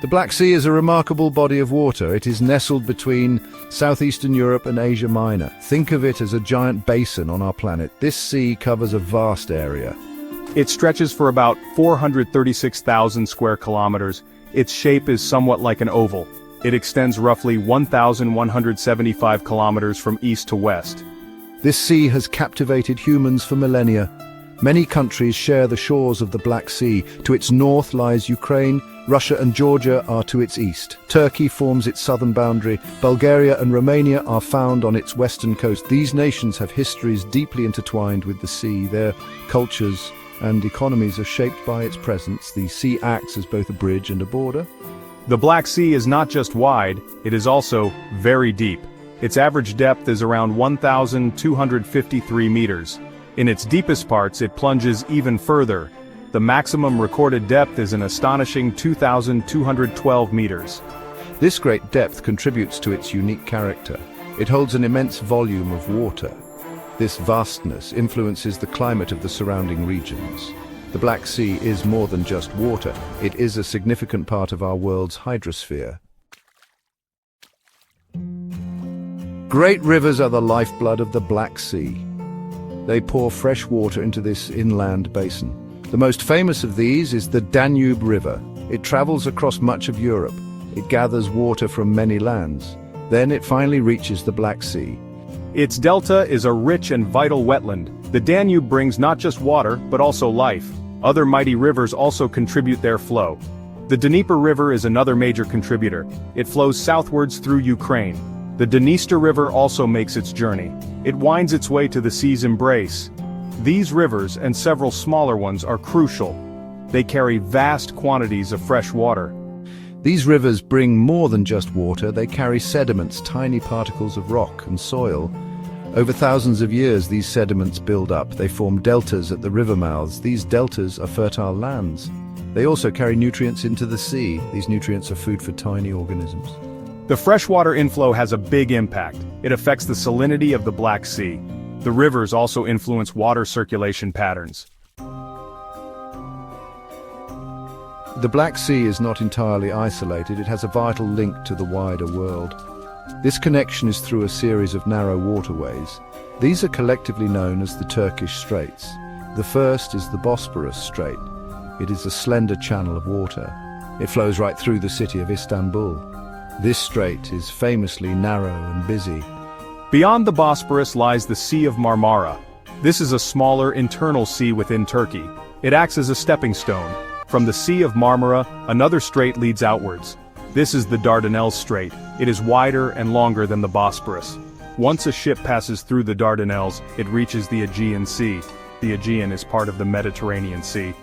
The Black Sea is a remarkable body of water. It is nestled between southeastern Europe and Asia Minor. Think of it as a giant basin on our planet. This sea covers a vast area. It stretches for about 436,000 square kilometers. Its shape is somewhat like an oval. It extends roughly 1,175 kilometers from east to west. This sea has captivated humans for millennia. Many countries share the shores of the Black Sea. To its north lies Ukraine. Russia and Georgia are to its east. Turkey forms its southern boundary. Bulgaria and Romania are found on its western coast. These nations have histories deeply intertwined with the sea. Their cultures and economies are shaped by its presence. The sea acts as both a bridge and a border. The Black Sea is not just wide, it is also very deep. Its average depth is around 1,253 meters. In its deepest parts, it plunges even further. The maximum recorded depth is an astonishing 2,212 meters. This great depth contributes to its unique character. It holds an immense volume of water. This vastness influences the climate of the surrounding regions. The Black Sea is more than just water. It is a significant part of our world's hydrosphere. Great rivers are the lifeblood of the Black Sea. They pour fresh water into this inland basin. The most famous of these is the Danube River. It travels across much of Europe. It gathers water from many lands. Then it finally reaches the Black Sea. Its delta is a rich and vital wetland. The Danube brings not just water, but also life. Other mighty rivers also contribute their flow. The Dnieper River is another major contributor. It flows southwards through Ukraine. The Dniester River also makes its journey. It winds its way to the sea's embrace. These rivers and several smaller ones are crucial. They carry vast quantities of fresh water. These rivers bring more than just water. They carry sediments, tiny particles of rock and soil. Over thousands of years, these sediments build up. They form deltas at the river mouths. These deltas are fertile lands. They also carry nutrients into the sea. These nutrients are food for tiny organisms. The freshwater inflow has a big impact. It affects the salinity of the Black Sea. The rivers also influence water circulation patterns. The Black Sea is not entirely isolated. It has a vital link to the wider world. This connection is through a series of narrow waterways. These are collectively known as the Turkish Straits. The first is the Bosporus Strait. It is a slender channel of water. It flows right through the city of Istanbul. This strait is famously narrow and busy. Beyond the Bosporus lies the Sea of Marmara. This is a smaller internal sea within Turkey. It acts as a stepping stone. From the Sea of Marmara, another strait leads outwards. This is the Dardanelles Strait. It is wider and longer than the Bosporus. Once a ship passes through the Dardanelles, it reaches the Aegean Sea. The Aegean is part of the Mediterranean Sea.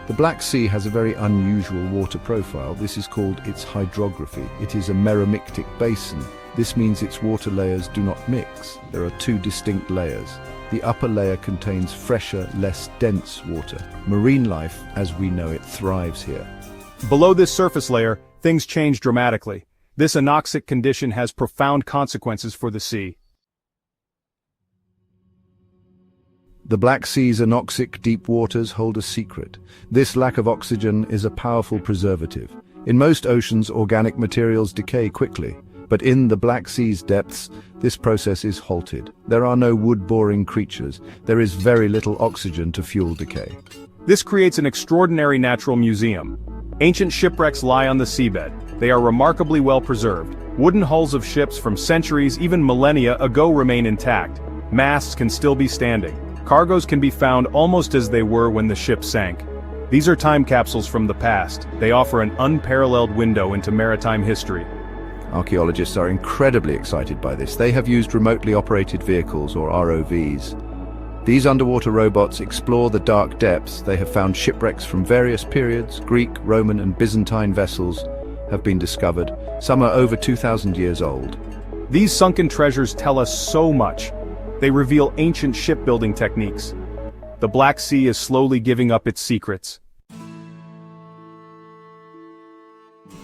The Black Sea has a very unusual water profile. This is called its hydrography. It is a meromictic basin. This means its water layers do not mix. There are two distinct layers. The upper layer contains fresher, less dense water. Marine life, as we know it, thrives here. Below this surface layer, things change dramatically. This anoxic condition has profound consequences for the sea. The Black Sea's anoxic deep waters hold a secret. This lack of oxygen is a powerful preservative. In most oceans, organic materials decay quickly. But in the Black Sea's depths, this process is halted. There are no wood-boring creatures. There is very little oxygen to fuel decay. This creates an extraordinary natural museum. Ancient shipwrecks lie on the seabed. They are remarkably well preserved. Wooden hulls of ships from centuries, even millennia ago remain intact. Masts can still be standing. Cargoes can be found almost as they were when the ship sank. These are time capsules from the past. They offer an unparalleled window into maritime history. Archaeologists are incredibly excited by this. They have used remotely operated vehicles, or ROVs. These underwater robots explore the dark depths. They have found shipwrecks from various periods. Greek, Roman, and Byzantine vessels have been discovered. Some are over 2,000 years old. These sunken treasures tell us so much. They reveal ancient shipbuilding techniques. The Black Sea is slowly giving up its secrets.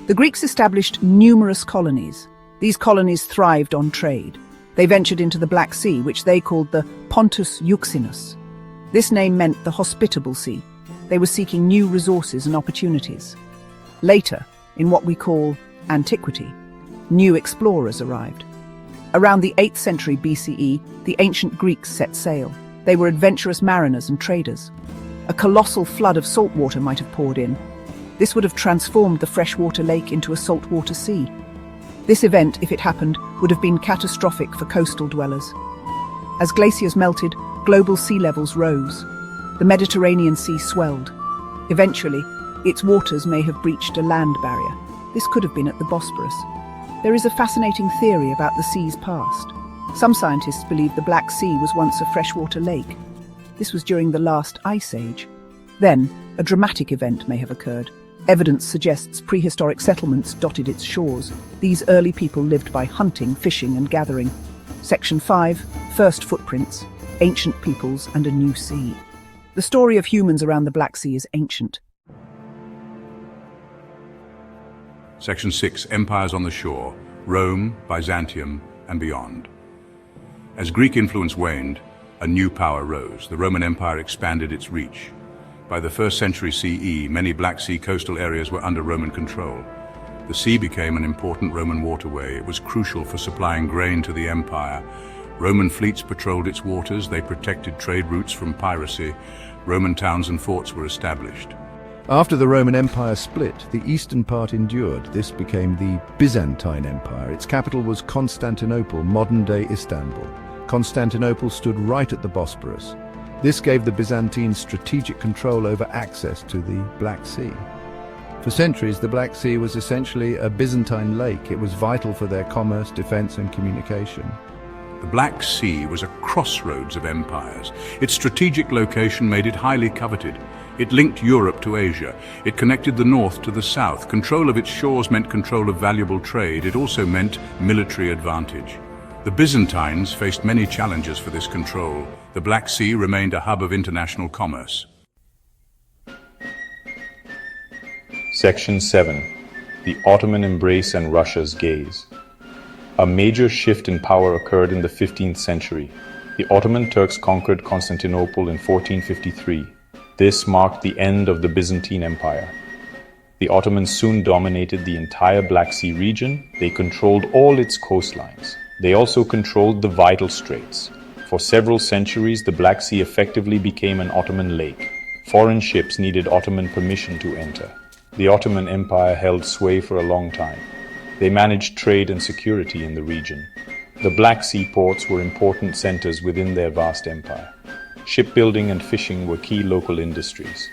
The Greeks established numerous colonies. These colonies thrived on trade. They ventured into the Black Sea, which they called the Pontus Euxinus. This name meant the hospitable sea. They were seeking new resources and opportunities. Later, In what we call antiquity, new explorers arrived. Around the 8th century BCE, the ancient Greeks set sail. They were adventurous mariners and traders. A colossal flood of salt water might have poured in. This would have transformed the freshwater lake into a saltwater sea. This event, if it happened, would have been catastrophic for coastal dwellers. As glaciers melted, global sea levels rose. The Mediterranean Sea swelled. Eventually, its waters may have breached a land barrier. This could have been at the Bosporus. There is a fascinating theory about the sea's past. Some scientists believe the Black Sea was once a freshwater lake. This was during the last ice age. Then, a dramatic event may have occurred. Evidence suggests prehistoric settlements dotted its shores. These early people lived by hunting, fishing, and gathering. Section 5, First Footprints, Ancient Peoples and a New Sea. The story of humans around the Black Sea is ancient. Section 6, Empires on the Shore, Rome, Byzantium, and beyond. As Greek influence waned, a new power rose. The Roman Empire expanded its reach. By the 1st century CE, many Black Sea coastal areas were under Roman control. The sea became an important Roman waterway. It was crucial for supplying grain to the empire. Roman fleets patrolled its waters. They protected trade routes from piracy. Roman towns and forts were established. After the Roman Empire split, the eastern part endured. This became the Byzantine Empire. Its capital was Constantinople, modern-day Istanbul. Constantinople stood right at the Bosporus. This gave the Byzantines strategic control over access to the Black Sea. For centuries, the Black Sea was essentially a Byzantine lake. It was vital for their commerce, defense, and communication. The Black Sea was a crossroads of empires. Its strategic location made it highly coveted. It linked Europe to Asia. It connected the north to the south. Control of its shores meant control of valuable trade. It also meant military advantage. The Byzantines faced many challenges for this control. The Black Sea remained a hub of international commerce. Section 7. The Ottoman Embrace and Russia's Gaze. A major shift in power occurred in the 15th century. The Ottoman Turks conquered Constantinople in 1453. This marked the end of the Byzantine Empire. The Ottomans soon dominated the entire Black Sea region. They controlled all its coastlines. They also controlled the vital straits. For several centuries, the Black Sea effectively became an Ottoman lake. Foreign ships needed Ottoman permission to enter. The Ottoman Empire held sway for a long time. They managed trade and security in the region. The Black Sea ports were important centers within their vast empire. Shipbuilding and fishing were key local industries.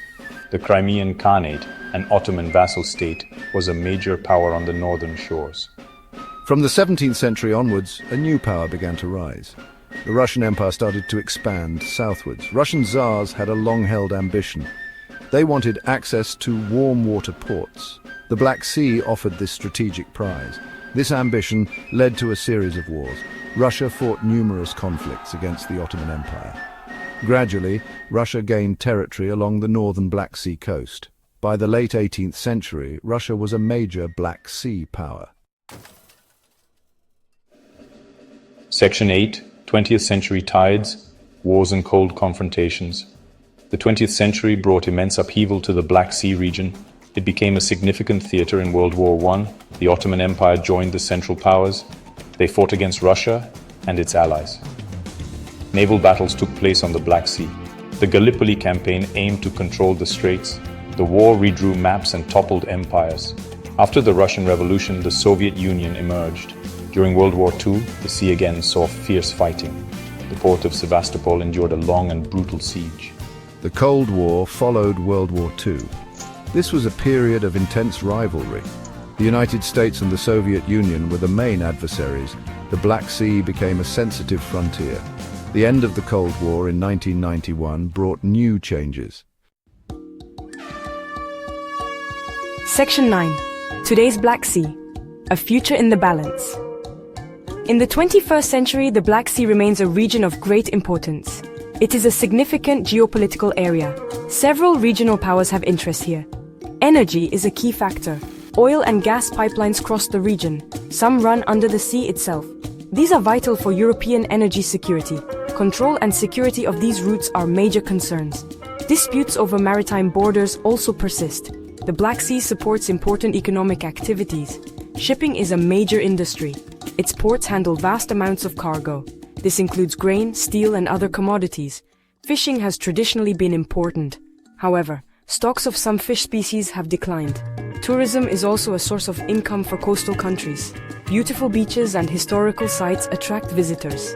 The Crimean Khanate, an Ottoman vassal state, was a major power on the northern shores. From the 17th century onwards, a new power began to rise. The Russian Empire started to expand southwards. Russian Tsars had a long-held ambition. They wanted access to warm water ports. The Black Sea offered this strategic prize. This ambition led to a series of wars. Russia fought numerous conflicts against the Ottoman Empire. Gradually, Russia gained territory along the northern Black Sea coast. By the late 18th century, Russia was a major Black Sea power. Section 8. 20th Century Tides, Wars and Cold Confrontations. The 20th century brought immense upheaval to the Black Sea region. It became a significant theater in World War I. The Ottoman Empire joined the Central Powers. They fought against Russia and its allies. Naval battles took place on the Black Sea. The Gallipoli campaign aimed to control the straits. The war redrew maps and toppled empires. After the Russian Revolution, the Soviet Union emerged. During World War II, the sea again saw fierce fighting. The port of Sevastopol endured a long and brutal siege. The Cold War followed World War II. This was a period of intense rivalry. The United States and the Soviet Union were the main adversaries. The Black Sea became a sensitive frontier. The end of the Cold War in 1991 brought new changes. Section 9. Today's Black Sea. A future in the balance. In the 21st century, the Black Sea remains a region of great importance. It is a significant geopolitical area. Several regional powers have interest here. Energy is a key factor. Oil and gas pipelines cross the region. Some run under the sea itself. These are vital for European energy security. Control and security of these routes are major concerns. Disputes over maritime borders also persist. The Black Sea supports important economic activities. Shipping is a major industry. Its ports handle vast amounts of cargo. This includes grain, steel, and other commodities. Fishing has traditionally been important. However, stocks of some fish species have declined. Tourism is also a source of income for coastal countries. Beautiful beaches and historical sites attract visitors.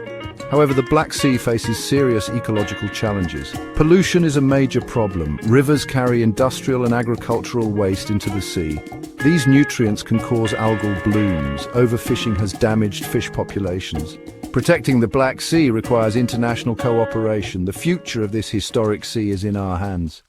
However, the Black Sea faces serious ecological challenges. Pollution is a major problem. Rivers carry industrial and agricultural waste into the sea. These nutrients can cause algal blooms. Overfishing has damaged fish populations. Protecting the Black Sea requires international cooperation. The future of this historic sea is in our hands.